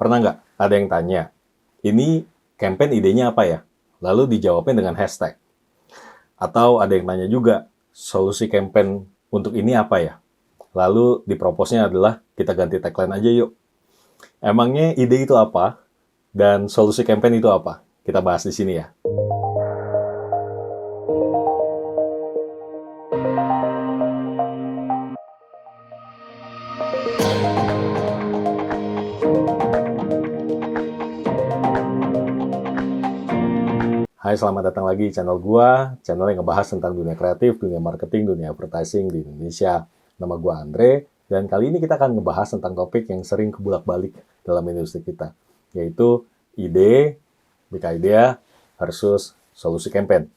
Pernah nggak ada yang tanya, ini campaign idenya apa ya? Lalu dijawabnya dengan hashtag. Atau ada yang tanya juga, solusi campaign untuk ini apa ya? Lalu diproposnya adalah, kita ganti tagline aja yuk. Emangnya ide itu apa? Dan solusi campaign itu apa? Kita bahas di sini ya. Hai, selamat datang lagi di channel gua, channel yang ngebahas tentang dunia kreatif, dunia marketing, dunia advertising di Indonesia. Nama gua Andre, dan kali ini kita akan ngebahas tentang topik yang sering kebulak-balik dalam industri kita, yaitu ide, big idea, versus solusi campaign.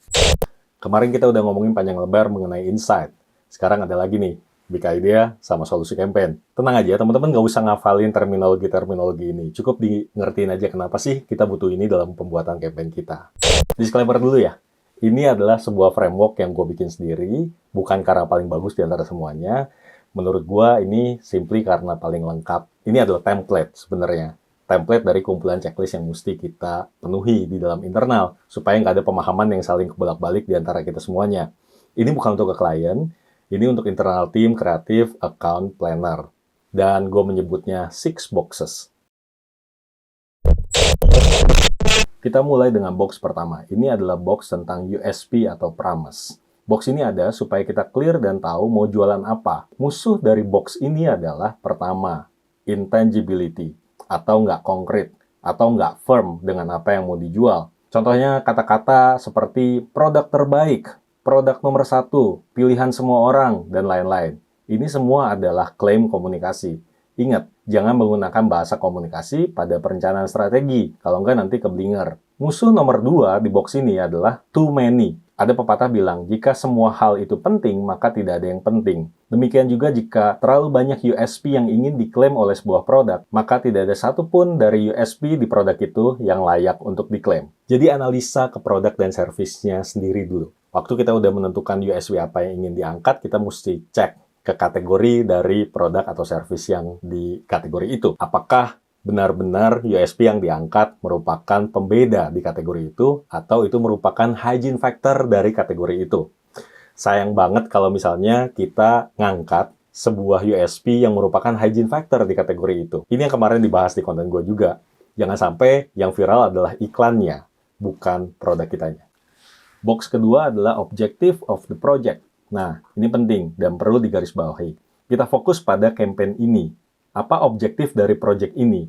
Kemarin kita udah ngomongin panjang lebar mengenai insight. Sekarang ada lagi nih, big idea sama solusi campaign. Tenang aja, teman-teman nggak usah ngafalin terminologi-terminologi ini. Cukup di ngertiin aja kenapa sih kita butuh ini dalam pembuatan campaign kita. Disclaimer dulu ya, ini adalah sebuah framework yang gue bikin sendiri, bukan karena paling bagus di antara semuanya. Menurut gue ini simply karena paling lengkap. Ini adalah template sebenarnya. Template dari kumpulan checklist yang mesti kita penuhi di dalam internal, supaya nggak ada pemahaman yang saling kebolak-balik di antara kita semuanya. Ini bukan untuk ke klien, ini untuk internal tim, kreatif, account, planner. Dan gue menyebutnya 6 boxes. Kita mulai dengan box pertama. Ini adalah box tentang USP atau promise. Box ini ada supaya kita clear dan tahu mau jualan apa. Musuh dari box ini adalah pertama, intangibility, atau nggak konkret, atau nggak firm dengan apa yang mau dijual. Contohnya kata-kata seperti produk terbaik, produk nomor 1, pilihan semua orang, dan lain-lain. Ini semua adalah klaim komunikasi. Ingat, jangan menggunakan bahasa komunikasi pada perencanaan strategi, kalau enggak nanti keblinger. Musuh nomor 2 di box ini adalah too many. Ada pepatah bilang, jika semua hal itu penting, maka tidak ada yang penting. Demikian juga jika terlalu banyak USP yang ingin diklaim oleh sebuah produk, maka tidak ada satupun dari USP di produk itu yang layak untuk diklaim. Jadi analisa ke produk dan servisnya sendiri dulu. Waktu kita udah menentukan USP apa yang ingin diangkat, kita mesti cek ke kategori dari produk atau service yang di kategori itu. Apakah benar-benar USP yang diangkat merupakan pembeda di kategori itu, atau itu merupakan hygiene factor dari kategori itu. Sayang banget kalau misalnya kita ngangkat sebuah USP yang merupakan hygiene factor di kategori itu. Ini yang kemarin dibahas di konten gue juga. Jangan sampai yang viral adalah iklannya, bukan produk kitanya. Box kedua adalah objective of the project. Nah, ini penting dan perlu digarisbawahi. Kita fokus pada campaign ini. Apa objektif dari project ini?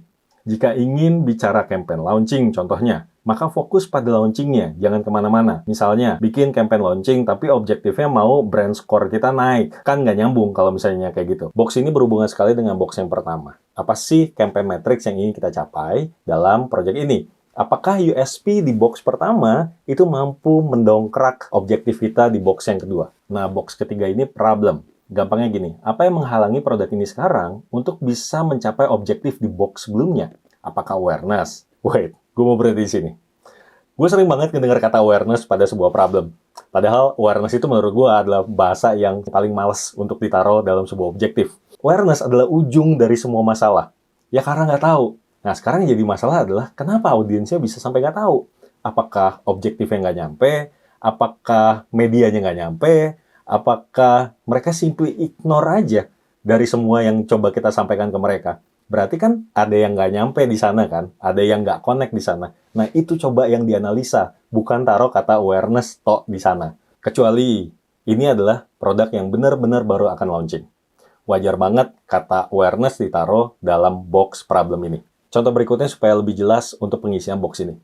Jika ingin bicara campaign launching contohnya, maka fokus pada launchingnya, jangan kemana-mana. Misalnya, bikin campaign launching tapi objektifnya mau brand score kita naik. Kan nggak nyambung kalau misalnya kayak gitu. Box ini berhubungan sekali dengan box yang pertama. Apa sih campaign metrics yang ingin kita capai dalam project ini? Apakah USP di box pertama itu mampu mendongkrak objektif kita di box yang kedua? Nah, box ketiga ini problem. Gampangnya gini, apa yang menghalangi produk ini sekarang untuk bisa mencapai objektif di box sebelumnya? Apakah awareness? Wait, gue mau berhenti di sini. Gue sering banget mendengar kata awareness pada sebuah problem. Padahal awareness itu menurut gue adalah bahasa yang paling males untuk ditaruh dalam sebuah objektif. Awareness adalah ujung dari semua masalah. Ya karena nggak tahu. Nah, sekarang yang jadi masalah adalah kenapa audiensnya bisa sampai nggak tahu? Apakah objektifnya nggak nyampe? Apakah medianya nggak nyampe? Apakah mereka simply ignore aja dari semua yang coba kita sampaikan ke mereka? Berarti kan ada yang nggak nyampe di sana kan? Ada yang nggak connect di sana. Nah, itu coba yang dianalisa. Bukan taruh kata awareness tok di sana. Kecuali ini adalah produk yang benar-benar baru akan launching. Wajar banget kata awareness ditaruh dalam box problem ini. Contoh berikutnya supaya lebih jelas untuk pengisian box ini.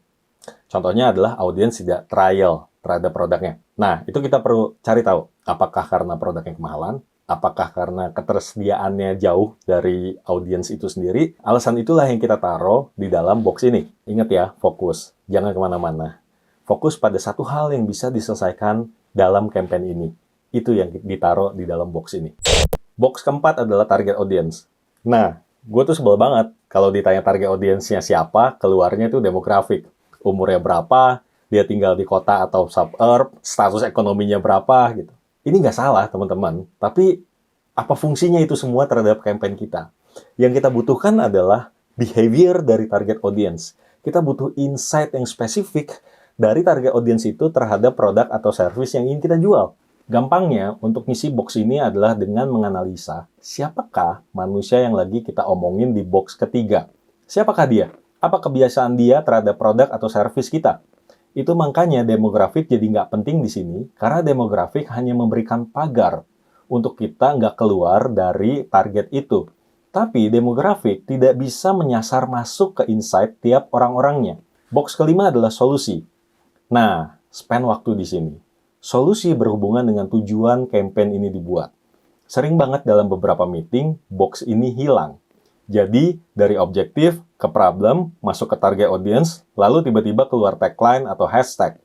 Contohnya adalah audiens tidak trial terhadap produknya. Nah, itu kita perlu cari tahu. Apakah karena produknya kemahalan? Apakah karena ketersediaannya jauh dari audiens itu sendiri? Alasan itulah yang kita taruh di dalam box ini. Ingat ya, fokus. Jangan kemana-mana. Fokus pada satu hal yang bisa diselesaikan dalam campaign ini. Itu yang ditaruh di dalam box ini. Box keempat adalah target audience. Nah, gue tuh sebel banget kalau ditanya target audiensnya siapa, keluarnya itu demografik. Umurnya berapa, dia tinggal di kota atau suburb, status ekonominya berapa, gitu. Ini nggak salah, teman-teman. Tapi, apa fungsinya itu semua terhadap campaign kita? Yang kita butuhkan adalah behavior dari target audience. Kita butuh insight yang spesifik dari target audience itu terhadap produk atau service yang ingin kita jual. Gampangnya, untuk ngisi box ini adalah dengan menganalisa siapakah manusia yang lagi kita omongin di box ketiga. Siapakah dia? Apa kebiasaan dia terhadap produk atau service kita? Itu makanya demografik jadi nggak penting di sini, karena demografik hanya memberikan pagar untuk kita nggak keluar dari target itu. Tapi demografik tidak bisa menyasar masuk ke insight tiap orang-orangnya. Box kelima adalah solusi. Nah, spend waktu di sini. Solusi berhubungan dengan tujuan campaign ini dibuat. Sering banget dalam beberapa meeting, box ini hilang. Jadi, dari objektif ke problem, masuk ke target audience, lalu tiba-tiba keluar tagline atau hashtag.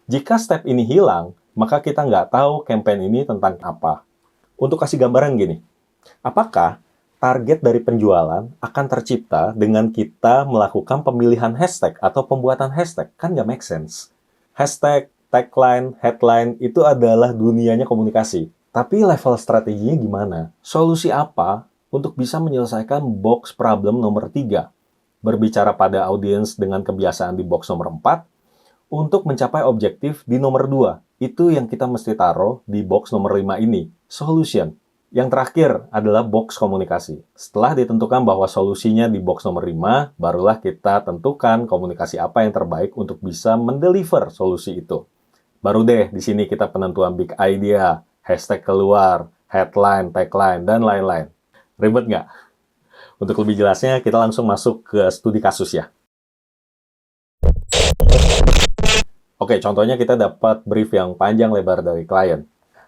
Jika step ini hilang, maka kita nggak tahu campaign ini tentang apa. Untuk kasih gambaran gini, apakah target dari penjualan akan tercipta dengan kita melakukan pemilihan hashtag atau pembuatan hashtag? Kan nggak make sense. Hashtag, tagline, headline itu adalah dunianya komunikasi. Tapi level strateginya gimana? Solusi apa untuk bisa menyelesaikan box problem nomor 3? Berbicara pada audiens dengan kebiasaan di box nomor 4, untuk mencapai objektif di nomor 2. Itu yang kita mesti taruh di box nomor 5 ini, solution. Yang terakhir adalah box komunikasi. Setelah ditentukan bahwa solusinya di box nomor 5, barulah kita tentukan komunikasi apa yang terbaik untuk bisa mendeliver solusi itu. Baru deh, di sini kita penentuan big idea, hashtag keluar, headline, tagline, dan lain-lain. Ribet nggak? Untuk lebih jelasnya, kita langsung masuk ke studi kasus ya. Oke, contohnya kita dapat brief yang panjang lebar dari klien.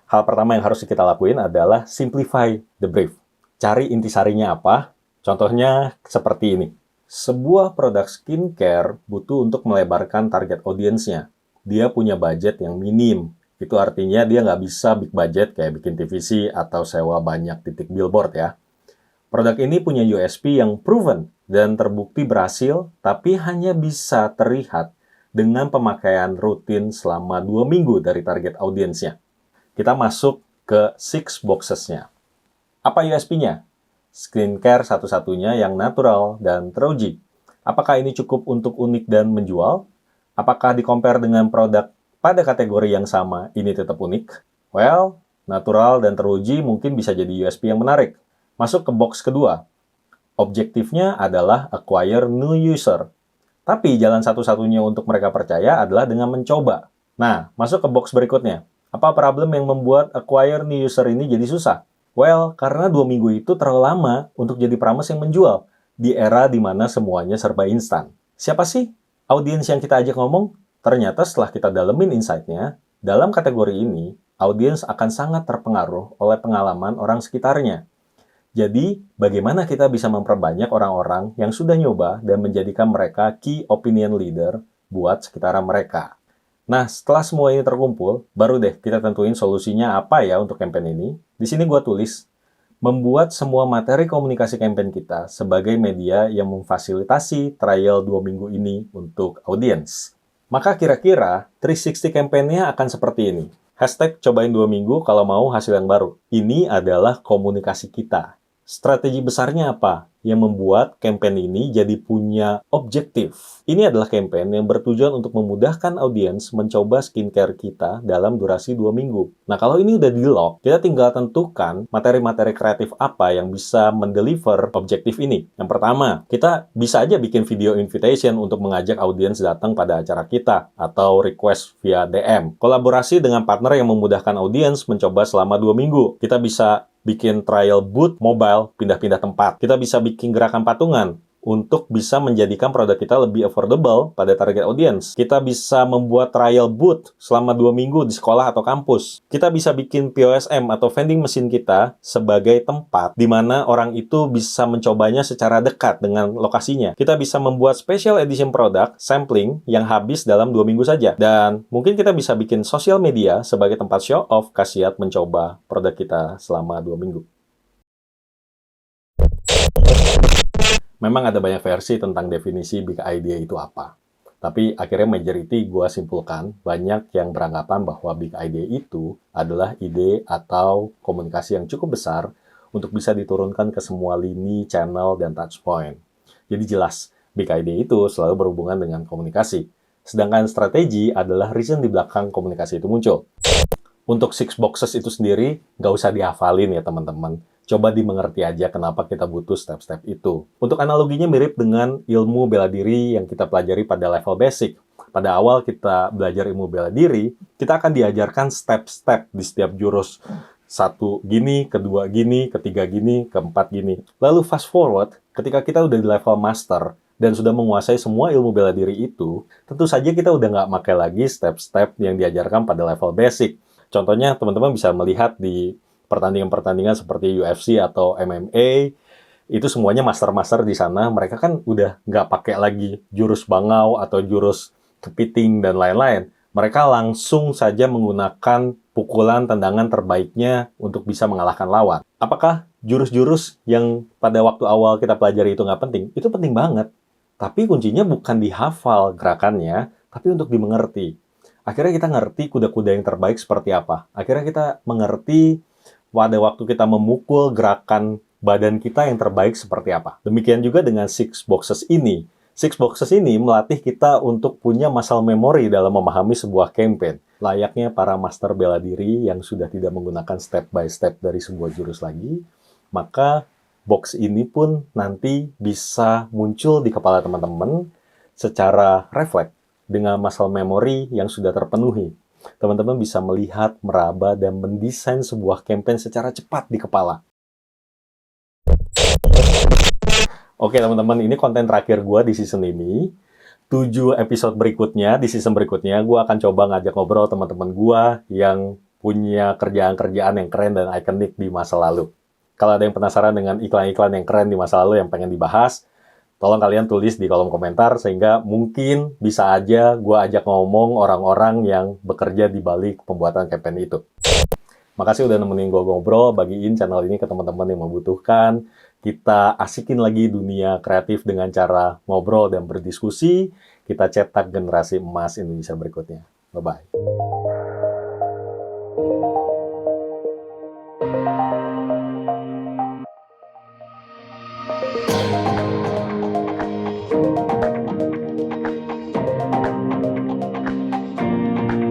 Hal pertama yang harus kita lakuin adalah simplify the brief. Cari intisarinya apa? Contohnya seperti ini. Sebuah produk skincare butuh untuk melebarkan target audiensnya. Dia punya budget yang minim. Itu artinya dia nggak bisa big budget kayak bikin TVC atau sewa banyak titik billboard ya. Produk ini punya USP yang proven dan terbukti berhasil, tapi hanya bisa terlihat dengan pemakaian rutin selama 2 minggu dari target audiensnya. Kita masuk ke 6 boxes-nya. Apa USP-nya? Skincare satu-satunya yang natural dan teruji. Apakah ini cukup untuk unik dan menjual? Apakah di-compare dengan produk pada kategori yang sama, ini tetap unik? Well, natural dan teruji mungkin bisa jadi USP yang menarik. Masuk ke box kedua. Objektifnya adalah acquire new user. Tapi jalan satu-satunya untuk mereka percaya adalah dengan mencoba. Nah, masuk ke box berikutnya. Apa problem yang membuat acquire new user ini jadi susah? Well, karena 2 minggu itu terlalu lama untuk jadi promise yang menjual di era di mana semuanya serba instan. Siapa sih audiens yang kita ajak ngomong? Ternyata setelah kita dalemin insight-nya, dalam kategori ini, audiens akan sangat terpengaruh oleh pengalaman orang sekitarnya. Jadi, bagaimana kita bisa memperbanyak orang-orang yang sudah nyoba dan menjadikan mereka key opinion leader buat sekitaran mereka. Nah, setelah semua ini terkumpul, baru deh kita tentuin solusinya apa ya untuk campaign ini. Di sini gue tulis, membuat semua materi komunikasi campaign kita sebagai media yang memfasilitasi trial 2 minggu ini untuk audiens. Maka kira-kira 360 campaign-nya akan seperti ini. Hashtag cobain 2 minggu kalau mau hasil yang baru. Ini adalah komunikasi kita. Strategi besarnya apa yang membuat campaign ini jadi punya objektif? Ini adalah campaign yang bertujuan untuk memudahkan audiens mencoba skincare kita dalam durasi 2 minggu. Nah, kalau ini udah di-lock, kita tinggal tentukan materi-materi kreatif apa yang bisa mendeliver objektif ini. Yang pertama, kita bisa aja bikin video invitation untuk mengajak audiens datang pada acara kita atau request via DM. Kolaborasi dengan partner yang memudahkan audiens mencoba selama 2 minggu. Kita bisa bikin trial booth mobile, pindah-pindah tempat. Kita bisa bikin gerakan patungan untuk bisa menjadikan produk kita lebih affordable pada target audience. Kita bisa membuat trial booth selama 2 minggu di sekolah atau kampus. Kita bisa bikin POSM atau vending machine kita sebagai tempat di mana orang itu bisa mencobanya secara dekat dengan lokasinya. Kita bisa membuat special edition produk, sampling, yang habis dalam 2 minggu saja. Dan mungkin kita bisa bikin sosial media sebagai tempat show off khasiat mencoba produk kita selama 2 minggu. Memang ada banyak versi tentang definisi big idea itu apa. Tapi akhirnya majority gue simpulkan, banyak yang beranggapan bahwa big idea itu adalah ide atau komunikasi yang cukup besar untuk bisa diturunkan ke semua lini, channel, dan touch point. Jadi jelas, big idea itu selalu berhubungan dengan komunikasi. Sedangkan strategi adalah reason di belakang komunikasi itu muncul. Untuk six boxes itu sendiri, nggak usah dihafalin ya teman-teman. Coba dimengerti aja kenapa kita butuh step-step itu. Untuk analoginya mirip dengan ilmu bela diri yang kita pelajari pada level basic. Pada awal kita belajar ilmu bela diri, kita akan diajarkan step-step di setiap jurus. Satu gini, kedua gini, ketiga gini, keempat gini. Lalu fast forward, ketika kita udah di level master, dan sudah menguasai semua ilmu bela diri itu, tentu saja kita udah nggak pakai lagi step-step yang diajarkan pada level basic. Contohnya, teman-teman bisa melihat di pertandingan-pertandingan seperti UFC atau MMA, itu semuanya master-master di sana, mereka kan udah nggak pakai lagi jurus bangau atau jurus kepiting dan lain-lain. Mereka langsung saja menggunakan pukulan tendangan terbaiknya untuk bisa mengalahkan lawan. Apakah jurus-jurus yang pada waktu awal kita pelajari itu nggak penting? Itu penting banget. Tapi kuncinya bukan dihafal gerakannya, tapi untuk dimengerti. Akhirnya kita ngerti kuda-kuda yang terbaik seperti apa. Akhirnya kita mengerti pada waktu kita memukul gerakan badan kita yang terbaik seperti apa. Demikian juga dengan six boxes ini. Six boxes ini melatih kita untuk punya muscle memory dalam memahami sebuah campaign. Layaknya para master bela diri yang sudah tidak menggunakan step by step dari sebuah jurus lagi, maka box ini pun nanti bisa muncul di kepala teman-teman secara refleks dengan muscle memory yang sudah terpenuhi. Teman-teman bisa melihat, meraba, dan mendesain sebuah campaign secara cepat di kepala. Oke teman-teman, ini konten terakhir gue di season ini. 7 episode berikutnya, di season berikutnya, gue akan coba ngajak ngobrol teman-teman gue yang punya kerjaan-kerjaan yang keren dan ikonik di masa lalu. Kalau ada yang penasaran dengan iklan-iklan yang keren di masa lalu yang pengen dibahas, tolong kalian tulis di kolom komentar, sehingga mungkin bisa aja gue ajak ngomong orang-orang yang bekerja di balik pembuatan campaign itu. Makasih udah nemenin gue ngobrol, bagiin channel ini ke teman-teman yang membutuhkan. Kita asikin lagi dunia kreatif dengan cara ngobrol dan berdiskusi. Kita cetak generasi emas Indonesia berikutnya. Bye-bye.